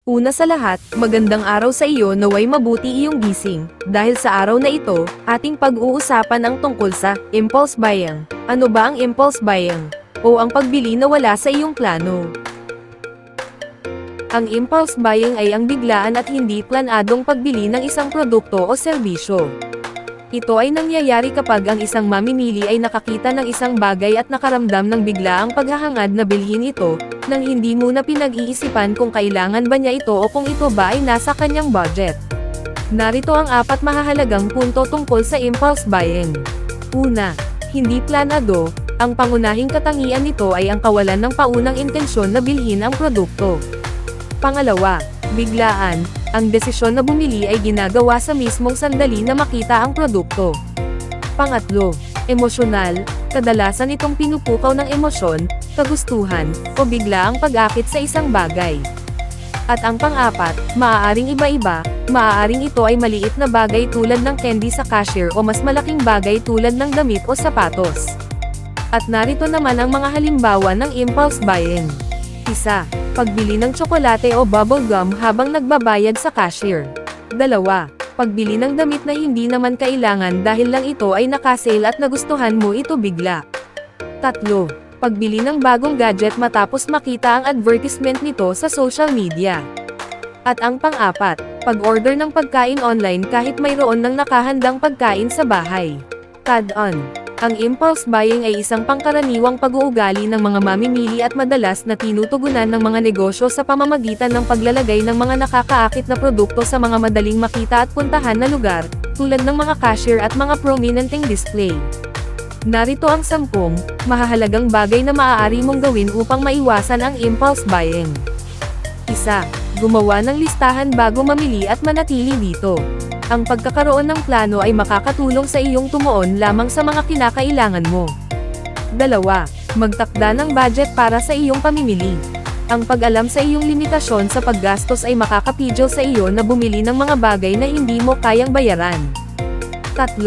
Una sa lahat, magandang araw sa iyo, naway mabuti iyong gising. Dahil sa araw na ito, ating pag-uusapan ang tungkol sa impulse buying. Ano ba ang impulse buying? O ang pagbili na wala sa iyong plano? Ang impulse buying ay ang biglaan at hindi planadong pagbili ng isang produkto o serbisyo. Ito ay nangyayari kapag ang isang mamimili ay nakakita ng isang bagay at nakaramdam ng biglaang paghahangad na bilhin ito, nang hindi muna pinag-iisipan kung kailangan ba niya ito o kung ito ba ay nasa kanyang budget. Narito ang 4 mahahalagang punto tungkol sa impulse buying. Una, hindi planado. Ang pangunahing katangian nito ay ang kawalan ng paunang intensyon na bilhin ang produkto. Pangalawa, biglaan. Ang desisyon na bumili ay ginagawa sa mismong sandali na makita ang produkto. Pangatlo, emosyonal. Kadalasan itong pinupukaw ng emosyon, kagustuhan, o biglaang pag-akit sa isang bagay. At ang pang-apat, maaaring iba-iba. Maaaring ito ay maliit na bagay tulad ng candy sa cashier o mas malaking bagay tulad ng damit o sapatos. At narito naman ang mga halimbawa ng impulse buying. Isa, pagbili ng tsokolate o bubble gum habang nagbabayad sa cashier. 2. Pagbili ng damit na hindi naman kailangan dahil lang ito ay nakasale at nagustuhan mo ito bigla. 3. Pagbili ng bagong gadget matapos makita ang advertisement nito sa social media. At ang pang-4, pag-order ng pagkain online kahit mayroon ng nakahandang pagkain sa bahay. Add-on. Ang impulse buying ay isang pangkaraniwang pag-uugali ng mga mamimili at madalas na tinutugunan ng mga negosyo sa pamamagitan ng paglalagay ng mga nakakaakit na produkto sa mga madaling makita at puntahan na lugar, tulad ng mga cashier at mga prominenteng display. Narito ang 10 mahahalagang bagay na maaari mong gawin upang maiwasan ang impulse buying. 1. Gumawa ng listahan bago mamili at manatili dito. Ang pagkakaroon ng plano ay makakatulong sa iyong tumuon lamang sa mga kinakailangan mo. 2. Magtakda ng budget para sa iyong pamimili. Ang pag-alam sa iyong limitasyon sa paggastos ay makakapigil sa iyo na bumili ng mga bagay na hindi mo kayang bayaran. 3.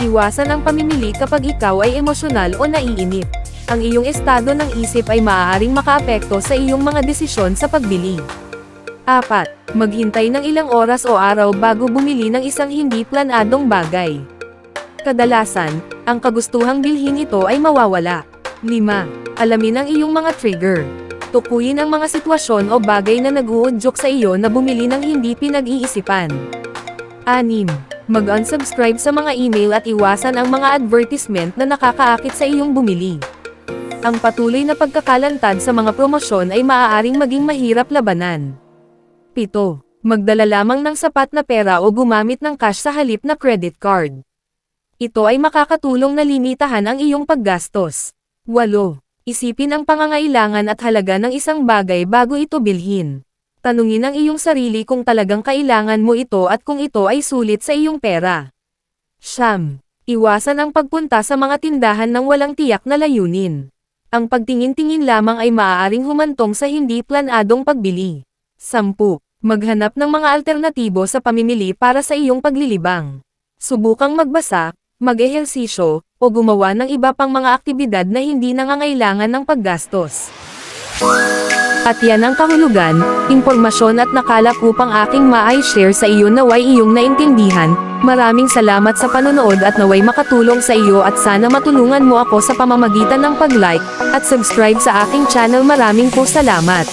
Iwasan ang pamimili kapag ikaw ay emosyonal o naiinip. Ang iyong estado ng isip ay maaaring makaapekto sa iyong mga desisyon sa pagbili. 4. Maghintay ng ilang oras o araw bago bumili ng isang hindi planadong bagay. Kadalasan, ang kagustuhang bilhin ito ay mawawala. 5. Alamin ang iyong mga trigger. Tukuyin ang mga sitwasyon o bagay na nag-uudyok sa iyo na bumili ng hindi pinag-iisipan. 6. Mag-unsubscribe sa mga email at iwasan ang mga advertisement na nakakaakit sa iyong bumili. Ang patuloy na pagkakalantad sa mga promosyon ay maaaring maging mahirap labanan. 7. Magdala lamang ng sapat na pera o gumamit ng cash sa halip na credit card. Ito ay makakatulong na limitahan ang iyong paggastos. 8. Isipin ang pangangailangan at halaga ng isang bagay bago ito bilhin. Tanungin ang iyong sarili kung talagang kailangan mo ito at kung ito ay sulit sa iyong pera. 9. Iwasan ang pagpunta sa mga tindahan ng walang tiyak na layunin. Ang pagtingin-tingin lamang ay maaaring humantong sa hindi planadong pagbili. 10. Maghanap ng mga alternatibo sa pamimili para sa iyong paglilibang. Subukang magbasa, mag-ehersisyo, o gumawa ng iba pang mga aktibidad na hindi nangangailangan ng paggastos. At yan ang kahulugan, impormasyon at nakalap upang aking ma-share sa iyo naway iyong naintindihan. Maraming salamat sa panonood at naway makatulong sa iyo at sana matulungan mo ako sa pamamagitan ng pag-like at subscribe sa aking channel. Maraming po salamat.